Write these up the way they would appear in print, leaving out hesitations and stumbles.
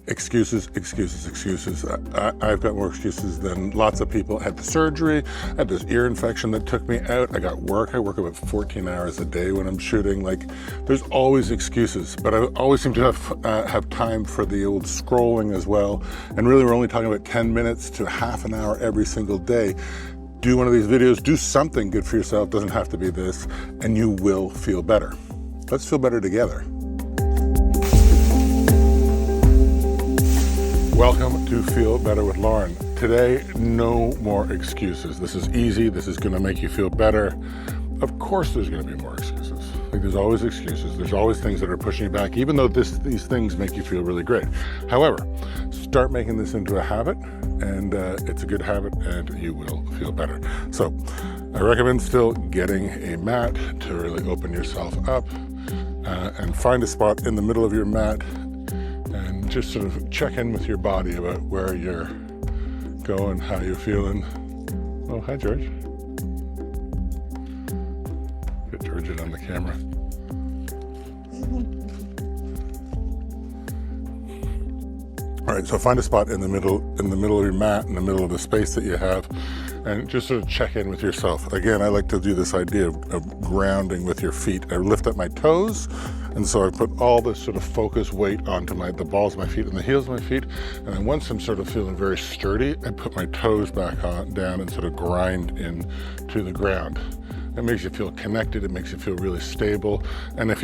Excuses, excuses, excuses. I've got more excuses than lots of people. I had the surgery, I had this ear infection that took me out. I got work. I work about 14 hours a day when I'm shooting. Like, there's always excuses, but I always seem to have time for the old scrolling as well. And really, we're only talking about 10 minutes to half an hour every single day. Do one of these videos, do something good for yourself. Doesn't have to be this, and you will feel better. Let's feel better together. Welcome to Feel Better with Lauren. Today, no more excuses. This is easy. This is going to make you feel better. Of course there's going to be more excuses. Like, there's always excuses. There's always things that are pushing you back, even though these things make you feel really great. However, start making this into a habit, and it's a good habit, and you will feel better. So I recommend still getting a mat to really open yourself up, and find a spot in the middle of your mat and just sort of check in with your body about where you're going, how you're feeling. Oh, hi, George. Get Georgia on the camera. All right, so find a spot in the middle of your mat, in the middle of the space that you have, and just sort of check in with yourself. Again, I like to do this idea of grounding with your feet. I lift up my toes, and so I put all this sort of focus weight onto the balls of my feet and the heels of my feet. And then once I'm sort of feeling very sturdy, I put my toes back down and sort of grind in to the ground. It makes you feel connected. It makes you feel really stable, and it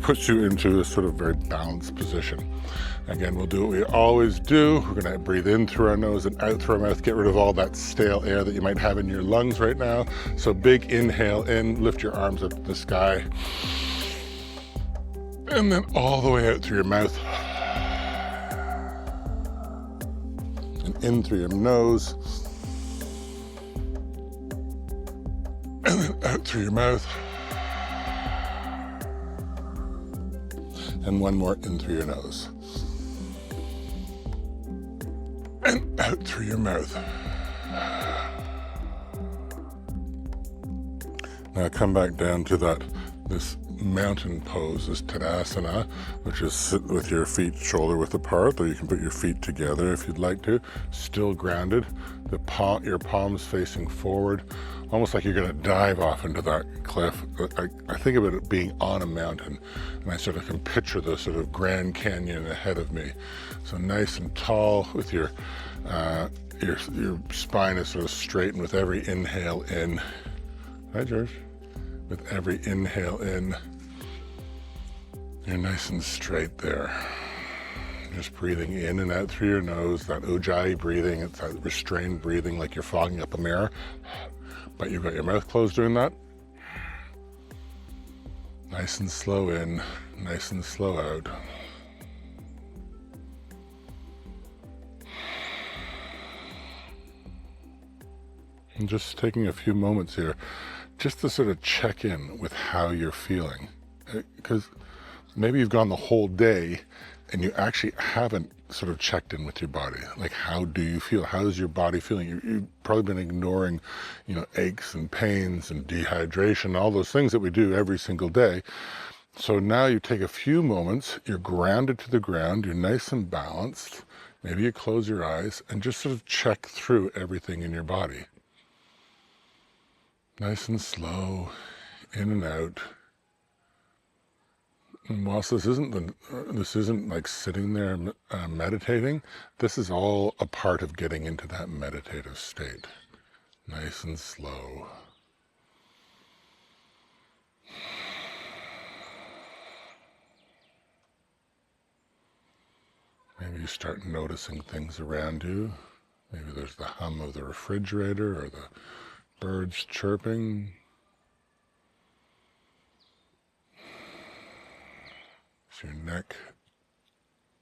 puts you into a sort of very balanced position. Again, we'll do what we always do. We're going to breathe in through our nose and out through our mouth. Get rid of all that stale air that you might have in your lungs right now. So big inhale in, lift your arms up to the sky, and then all the way out through your mouth and in through your nose. And then out through your mouth. And one more in through your nose. And out through your mouth. Now come back down to this mountain pose, this Tadasana, which is sit with your feet shoulder width apart, or you can put your feet together if you'd like to, still grounded, your palms facing forward, almost like you're going to dive off into that cliff. I think about it being on a mountain, and I sort of can picture the sort of Grand Canyon ahead of me. So nice and tall, with your spine is sort of straightened with every inhale in. Hi, George. With every inhale in, you're nice and straight there. Just breathing in and out through your nose, that ujjayi breathing. It's that restrained breathing, like you're fogging up a mirror, but you've got your mouth closed doing that. Nice and slow in, nice and slow out. And just taking a few moments here just to sort of check in with how you're feeling. Because maybe you've gone the whole day and you actually haven't sort of checked in with your body. Like, how do you feel? How is your body feeling? You've probably been ignoring, aches and pains and dehydration, all those things that we do every single day. So now you take a few moments, you're grounded to the ground, you're nice and balanced. Maybe you close your eyes and just sort of check through everything in your body. Nice and slow, in and out. And whilst this isn't like sitting there meditating, this is all a part of getting into that meditative state. Nice and slow. Maybe you start noticing things around you. Maybe there's the hum of the refrigerator or the birds chirping. Is your neck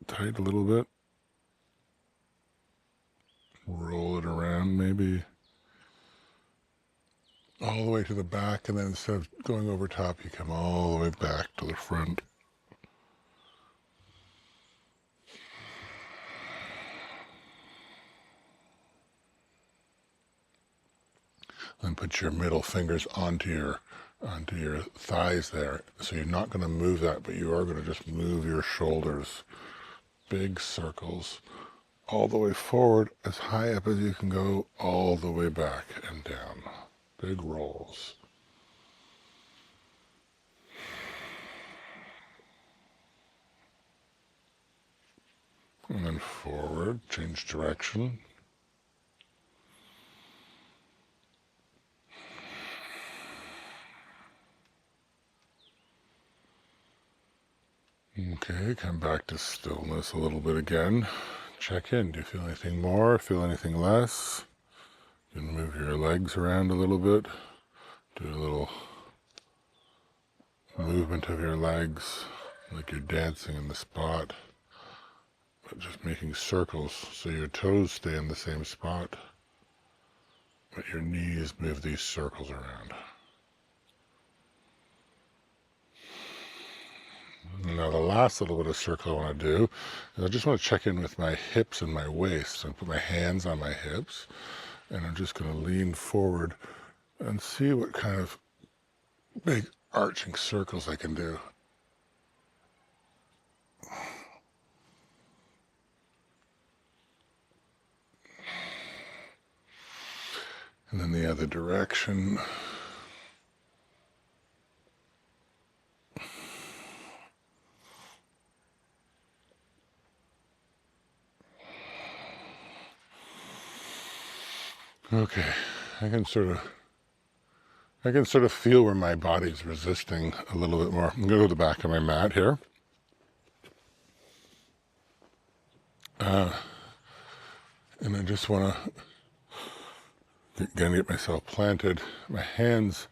tight a little bit? Roll it around maybe all the way to the back, and then instead of going over top, you come all the way back to the front. Then put your middle fingers onto your thighs there. So you're not going to move that, but you are going to just move your shoulders big circles all the way forward, as high up as you can go, all the way back and down. Big rolls. And then forward, change direction. Okay, come back to stillness a little bit again. Check in. Do you feel anything more? Feel anything less? You can move your legs around a little bit. Do a little movement of your legs, like you're dancing in the spot, but just making circles so your toes stay in the same spot, but your knees move these circles around. Now the last little bit of circle I want to do is I just want to check in with my hips and my waist. So I put my hands on my hips and I'm just going to lean forward and see what kind of big arching circles I can do. And then the other direction. Okay, I can sort of feel where my body's resisting a little bit more. I'm going to go to the back of my mat here. And I just want to get myself planted, my hands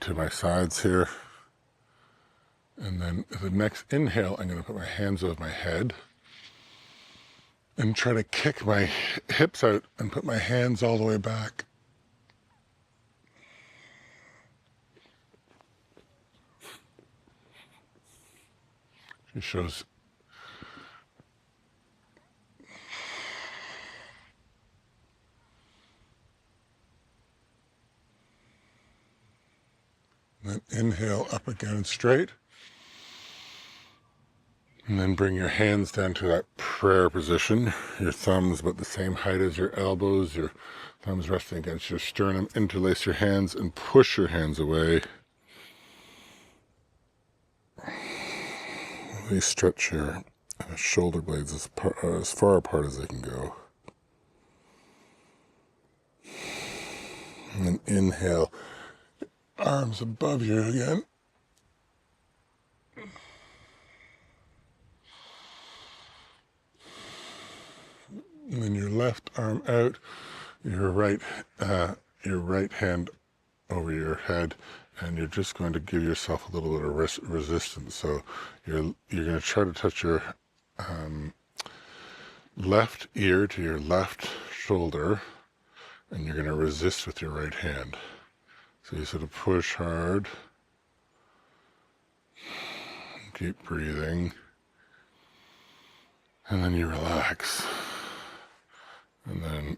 to my sides here. And then the next inhale, I'm going to put my hands over my head and try to kick my hips out and put my hands all the way back. She shows then inhale up again and straight. And then bring your hands down to that prayer position. Your thumbs about the same height as your elbows, your thumbs resting against your sternum. Interlace your hands and push your hands away. Really stretch your shoulder blades as far apart as they can go. And then inhale, arms above you again. And then your left arm out, your right hand over your head, and you're just going to give yourself a little bit of resistance. So you're going to try to touch your left ear to your left shoulder, and you're going to resist with your right hand. So you sort of push hard, keep breathing, and then you relax. And then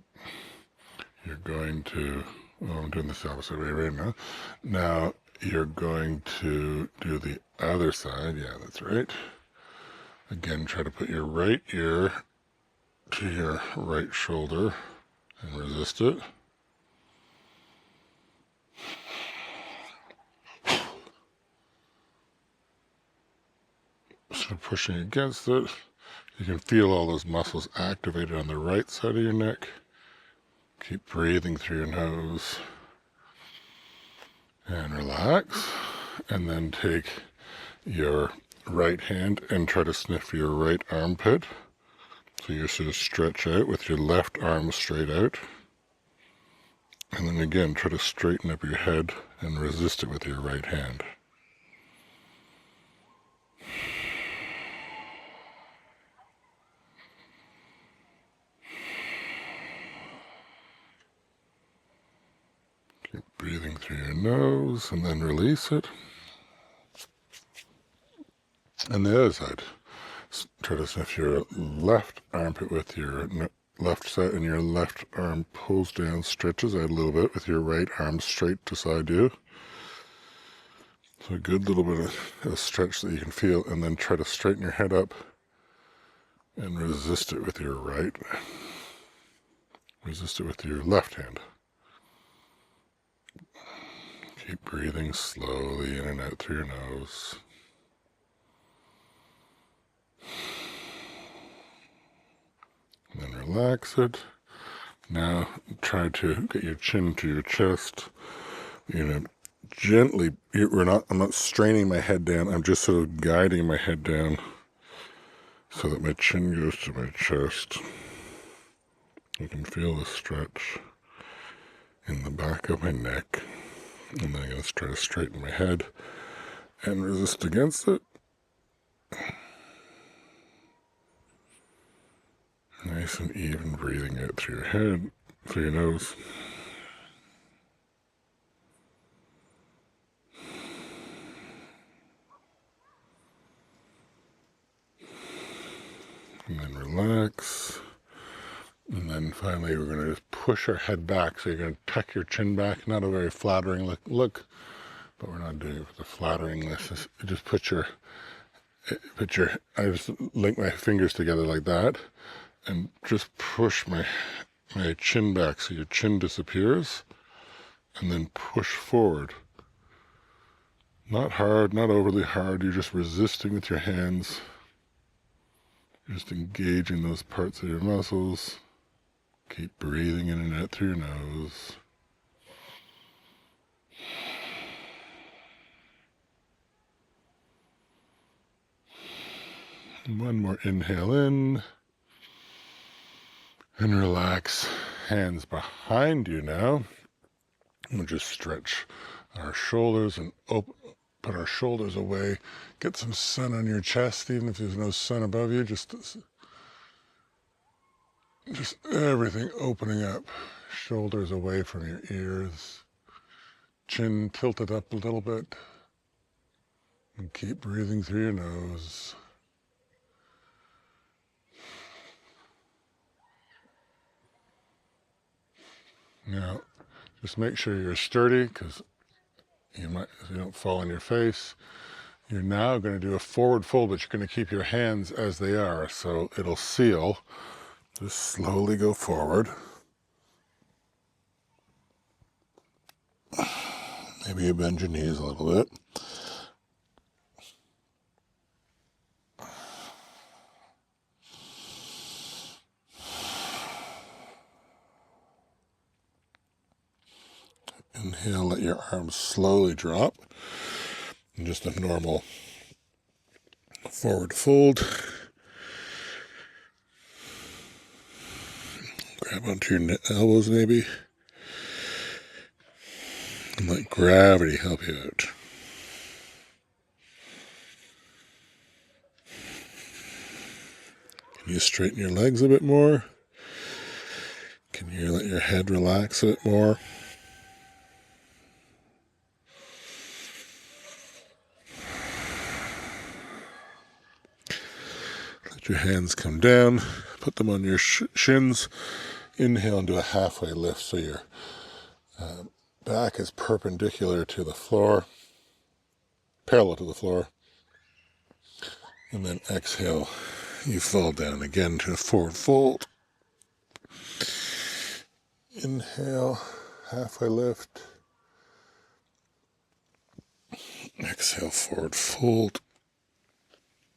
you're going to, I'm doing this the opposite way right now. Now you're going to do the other side. Yeah, that's right. Again, try to put your right ear to your right shoulder and resist it. Sort of pushing against it. You can feel all those muscles activated on the right side of your neck. Keep breathing through your nose. And relax. And then take your right hand and try to sniff your right armpit. So you sort of stretch out with your left arm straight out. And then again, try to straighten up your head and resist it with your right hand. Keep breathing through your nose and then release it. And the other side. Try to sniff your left armpit with your left side, and your left arm pulls down, stretches out a little bit with your right arm straight beside you. So a good little bit of a stretch that you can feel, and then try to straighten your head up and resist it with your right. Resist it with your left hand. Keep breathing slowly in and out through your nose. And then relax it. Now try to get your chin to your chest. You're gonna gently, I'm not straining my head down, I'm just sort of guiding my head down so that my chin goes to my chest. You can feel the stretch in the back of my neck. And then I'm going to try to straighten my head and resist against it. Nice and even breathing out through your head, through your nose. And then relax. And then finally we're going to just push our head back. So you're going to tuck your chin back. Not a very flattering look, but we're not doing it with the flattering. Just I just link my fingers together like that and just push my chin back so your chin disappears, and then push forward. Not hard, not overly hard. You're just resisting with your hands. You're just engaging those parts of your muscles. Keep breathing in and out through your nose. One more inhale in. And relax. Hands behind you now. We'll just stretch our shoulders and put our shoulders away. Get some sun on your chest, even if there's no sun above you. Just everything opening up. Shoulders away from your ears. Chin tilted up a little bit. And keep breathing through your nose. Now, just make sure you're sturdy, because you don't fall on your face. You're now going to do a forward fold, but you're going to keep your hands as they are, so it'll seal. Just slowly go forward. Maybe you bend your knees a little bit. Inhale, let your arms slowly drop. And just a normal forward fold. Grab onto your elbows maybe. And let gravity help you out. Can you straighten your legs a bit more? Can you let your head relax a bit more? Let your hands come down. Put them on your shins. Inhale and do a halfway lift so your back is perpendicular to the floor, parallel to the floor. And then exhale, you fall down again to a forward fold. Inhale, halfway lift. Exhale, forward fold.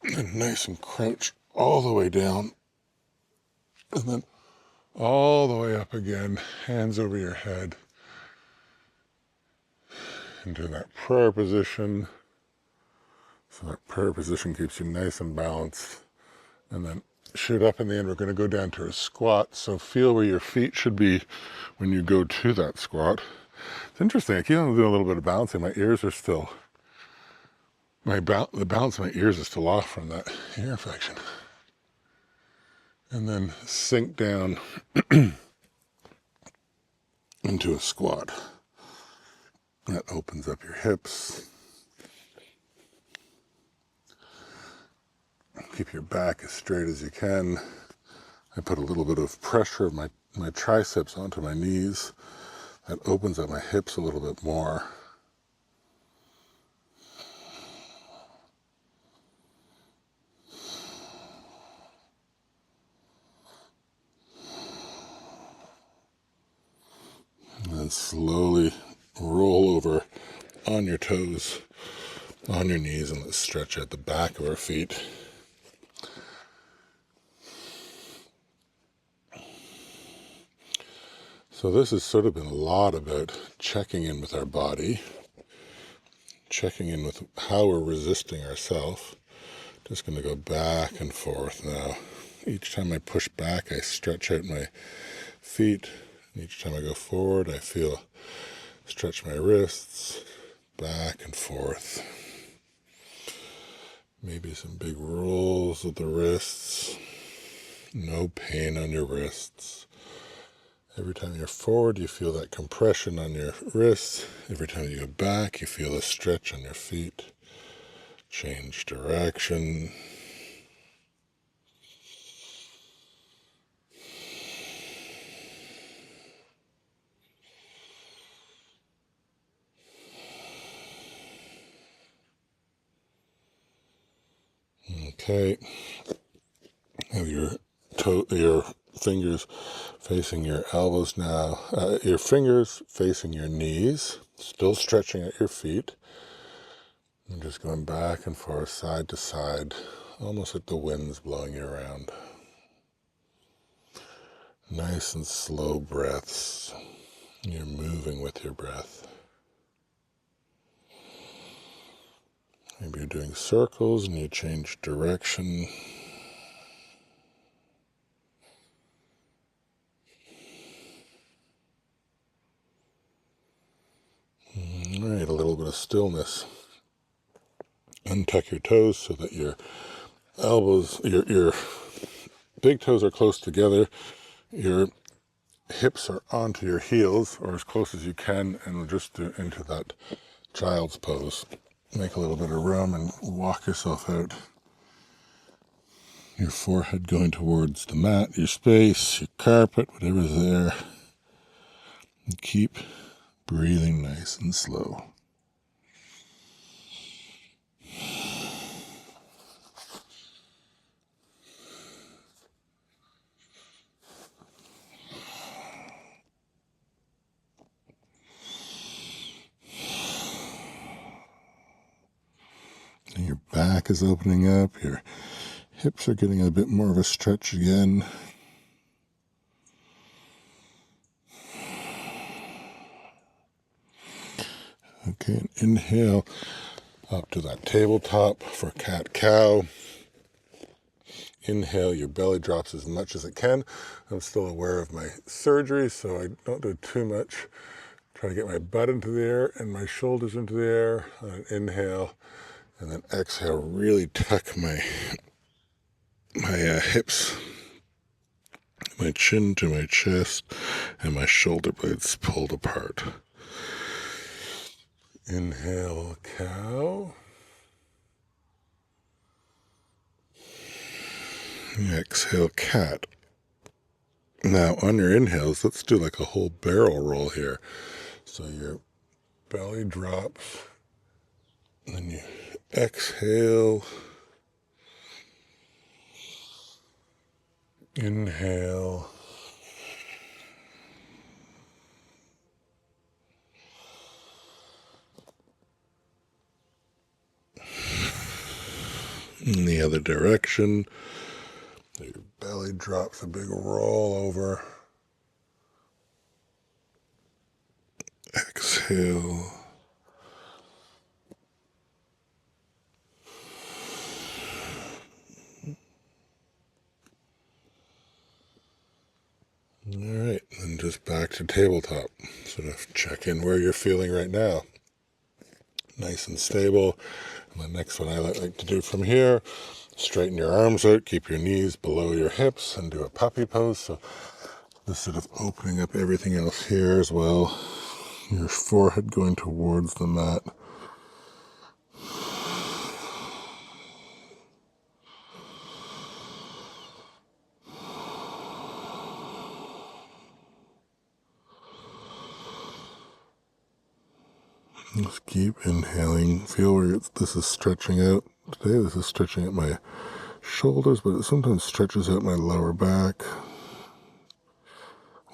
And nice and crouch all the way down. And then all the way up again, hands over your head. Into that prayer position. So that prayer position keeps you nice and balanced. And then shoot up in the end. We're going to go down to a squat. So feel where your feet should be when you go to that squat. It's interesting. I keep on doing a little bit of balancing. My ears are still, the balance of my ears is still off from that ear infection. And then sink down into a squat. That opens up your hips. Keep your back as straight as you can. I put a little bit of pressure of my triceps onto my knees. That opens up my hips a little bit more. then slowly roll over on your toes, on your knees, and let's stretch out the back of our feet. So this has sort of been a lot about checking in with our body, checking in with how we're resisting ourselves. Just going to go back and forth now. Each time I push back, I stretch out my feet. Each time I go forward, I feel stretch my wrists, back and forth. Maybe some big rolls of the wrists. No pain on your wrists. Every time you're forward, you feel that compression on your wrists. Every time you go back, you feel a stretch on your feet. Change direction. Okay. Have your fingers facing your elbows now. Your fingers facing your knees. Still stretching at your feet. And just going back and forth, side to side, almost like the wind's blowing you around. Nice and slow breaths. You're moving with your breath. Maybe you're doing circles and you change direction. All right, a little bit of stillness. Untuck your toes so that your elbows, your big toes are close together. Your hips are onto your heels, or as close as you can, and we'll just do into that child's pose. Make a little bit of room and walk yourself out. Your forehead going towards the mat, your space, your carpet, whatever's there. And keep breathing nice and slow. And your back is opening up, your hips are getting a bit more of a stretch again. Okay, and inhale up to that tabletop for cat-cow. Inhale, your belly drops as much as it can. I'm still aware of my surgery, so I don't do too much. Try to get my butt into the air and my shoulders into the air. Inhale, and then exhale, really tuck my hips, my chin to my chest, and my shoulder blades pulled apart. Inhale, cow. Exhale, cat. Now, on your inhales, let's do like a whole barrel roll here. So your belly drops, and then you exhale. Inhale. In the other direction. Your belly drops, a big roll over. Exhale. All right, and just back to tabletop. Sort of check in where you're feeling right now. Nice and stable. And the next one I like to do from here, straighten your arms out, keep your knees below your hips, and do a puppy pose. So this sort of opening up everything else here as well. Your forehead going towards the mat. Just keep inhaling. Feel where this is stretching out. Today this is stretching out my shoulders, but it sometimes stretches out my lower back.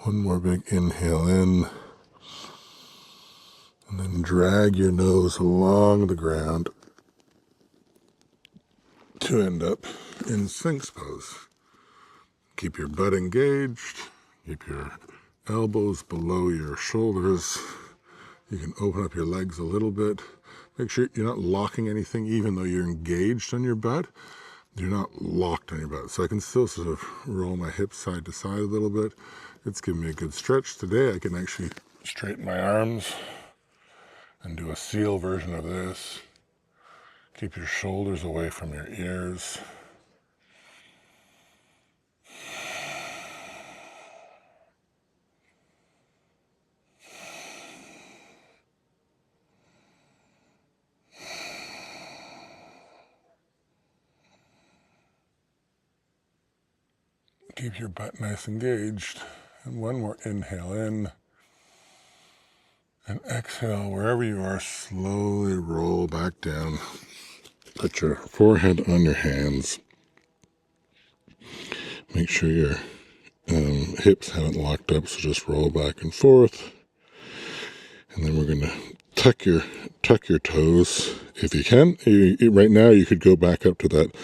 One more big inhale in. And then drag your nose along the ground to end up in Sphinx pose. Keep your butt engaged. Keep your elbows below your shoulders. You can open up your legs a little bit. Make sure you're not locking anything, even though you're engaged on your butt. You're not locked on your butt. So I can still sort of roll my hips side to side a little bit. It's giving me a good stretch. Today I can actually straighten my arms and do a seal version of this. Keep your shoulders away from your ears. Keep your butt nice engaged. And one more inhale in. And exhale, wherever you are, slowly roll back down. Put your forehead on your hands. Make sure your hips haven't locked up, so just roll back and forth. And then we're going to tuck your toes if you can. Right now you could go back up to that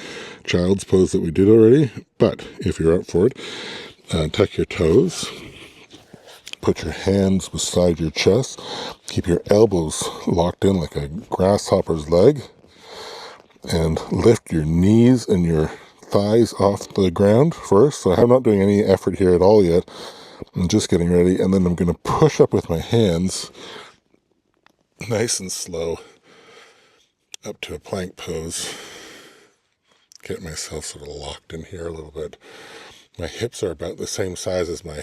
child's pose that we did already, but if you're up for it, tuck your toes. Put your hands beside your chest. Keep your elbows locked in like a grasshopper's leg. And lift your knees and your thighs off the ground first. So I'm not doing any effort here at all yet. I'm just getting ready. And then I'm going to push up with my hands, nice and slow, up to a plank pose. Get myself sort of locked in here a little bit. My hips are about the same size as my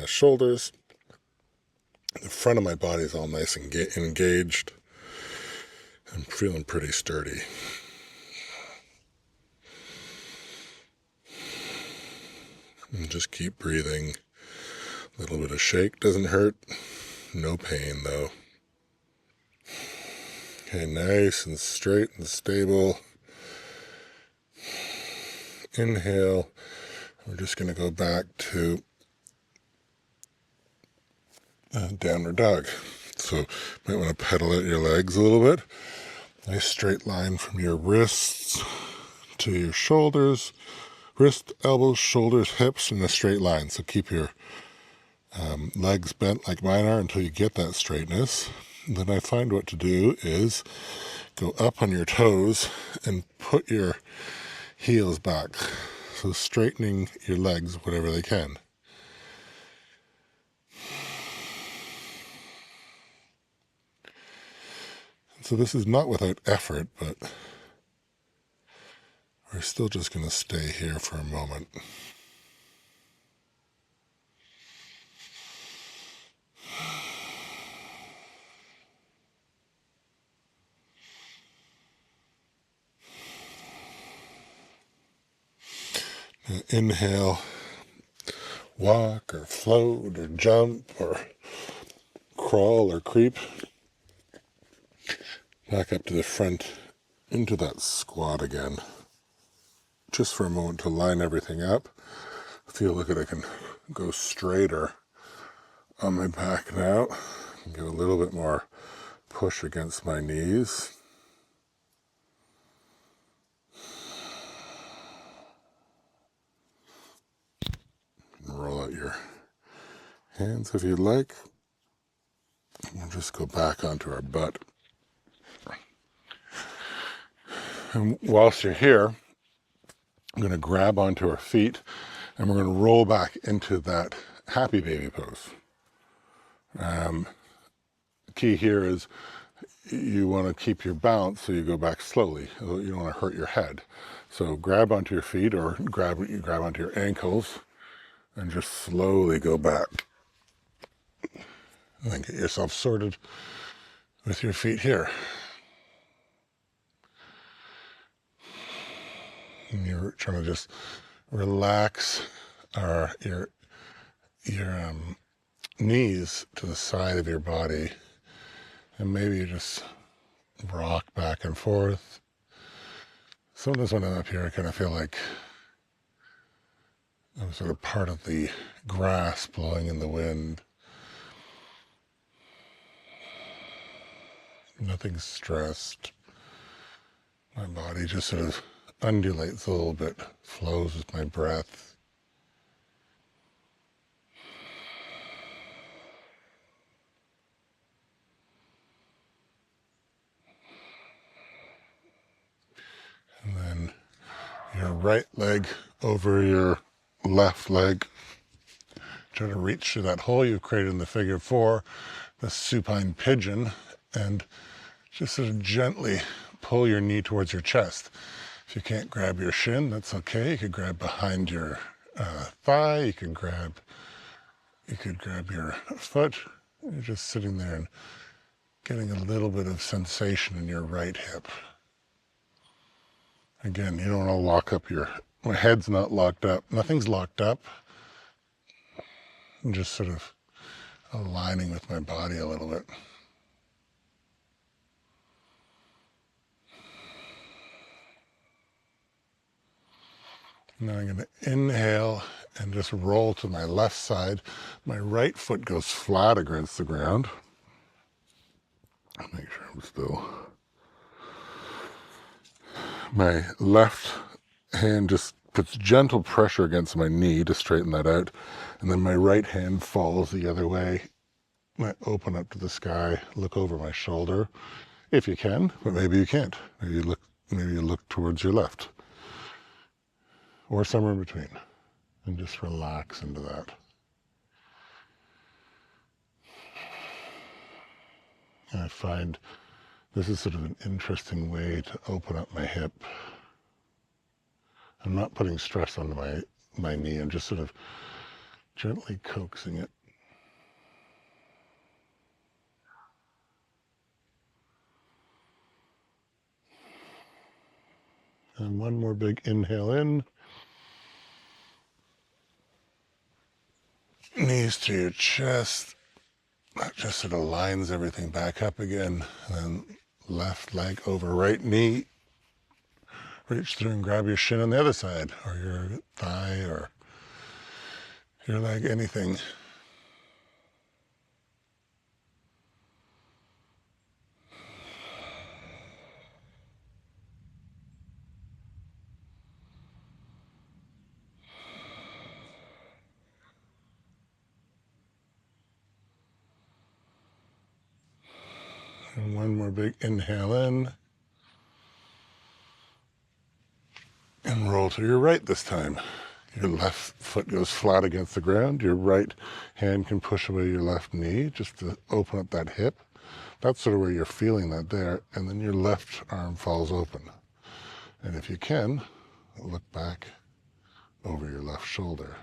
shoulders. The front of my body is all nice and engaged. I'm feeling pretty sturdy. And just keep breathing. A little bit of shake doesn't hurt. No pain though. Okay, nice and straight and stable. Inhale. We're just going to go back to downward dog. So you might want to pedal out your legs a little bit. Nice straight line from your wrists to your shoulders. Wrist, elbows, shoulders, hips in a straight line. So keep your legs bent like mine are until you get that straightness. And then I find what to do is go up on your toes and put your heels back. So straightening your legs whatever they can. So this is not without effort, but we're still just going to stay here for a moment. Now inhale, walk or float or jump or crawl or creep back up to the front into that squat again. Just for a moment to line everything up. I feel like I can go straighter on my back now. Give a little bit more push against my knees. Roll out your hands if you'd like. We'll just go back onto our butt. And whilst you're here, I'm going to grab onto our feet and we're going to roll back into that happy baby pose. The key here is you want to keep your balance so you go back slowly. You don't want to hurt your head. So grab onto your feet or grab onto your ankles and just slowly go back. And then get yourself sorted with your feet here. And you're trying to just relax your knees to the side of your body, and maybe you just rock back and forth. Sometimes when I'm up here, I kind of feel like I'm sort of part of the grass blowing in the wind. Nothing's stressed. My body just sort of undulates a little bit, flows with my breath. And then your right leg over your left leg. Try to reach through that hole you've created in the figure four, the supine pigeon, and just sort of gently pull your knee towards your chest. If you can't grab your shin, that's okay. You could grab behind your thigh. You could grab your foot. You're just sitting there and getting a little bit of sensation in your right hip. Again, you don't want to lock up my head's not locked up. Nothing's locked up. I'm just sort of aligning with my body a little bit. Now I'm going to inhale and just roll to my left side. My right foot goes flat against the ground. Make sure I'm still. My left hand just puts gentle pressure against my knee to straighten that out. And then my right hand falls the other way. I open up to the sky, look over my shoulder, if you can, but maybe you can't. Maybe you look towards your left. Or somewhere in between, and just relax into that. And I find this is sort of an interesting way to open up my hip. I'm not putting stress onto my knee, I'm just sort of gently coaxing it. And one more big inhale in. Knees to your chest. That just sort of lines everything back up again. And then left leg over right knee. Reach through and grab your shin on the other side, or your thigh, or your leg, anything. And one more big inhale in. And roll to your right this time. Your left foot goes flat against the ground. Your right hand can push away your left knee just to open up that hip. That's sort of where you're feeling that there. And then your left arm falls open. And if you can, look back over your left shoulder.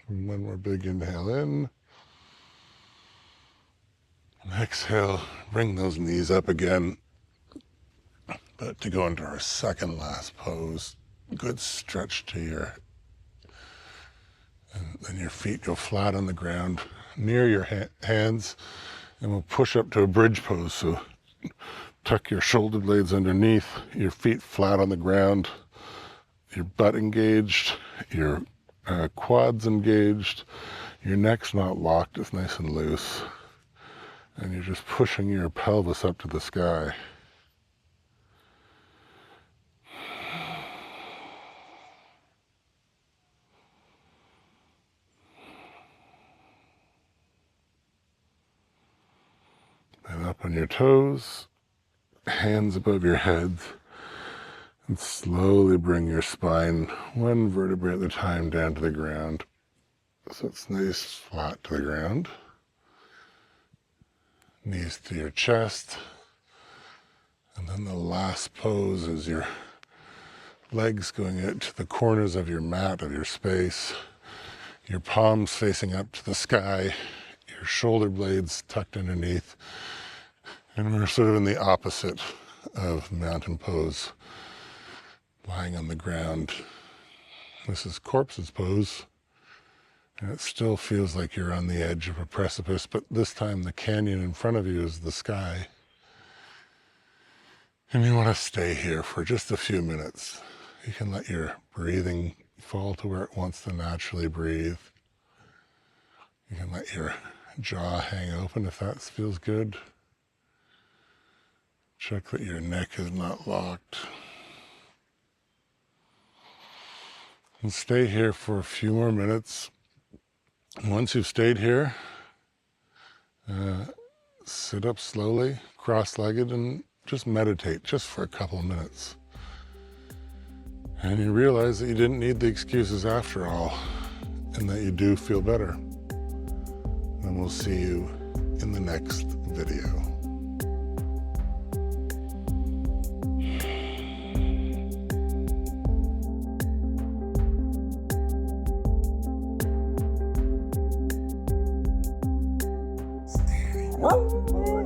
And one more big inhale in. And exhale, bring those knees up again. But to go into our second last pose, good stretch to and then your feet go flat on the ground near your hands, and we'll push up to a bridge pose. So tuck your shoulder blades underneath, your feet flat on the ground, your butt engaged, your quads engaged, your neck's not locked, it's nice and loose. And you're just pushing your pelvis up to the sky. And up on your toes, hands above your head, and slowly bring your spine one vertebrae at a time down to the ground. So it's nice flat to the ground. Knees to your chest. And then the last pose is your legs going out to the corners of your mat, of your space. Your palms facing up to the sky. Your shoulder blades tucked underneath. And we're sort of in the opposite of mountain pose. Lying on the ground. This is corpse's pose. And it still feels like you're on the edge of a precipice, but this time the canyon in front of you is the sky. And you want to stay here for just a few minutes. You can let your breathing fall to where it wants to naturally breathe. You can let your jaw hang open if that feels good. Check that your neck is not locked. And stay here for a few more minutes. Once you've stayed here, sit up slowly, cross-legged, and just meditate just for a couple of minutes. And you realize that you didn't need the excuses after all, and that you do feel better. And we'll see you in the next video. Woo!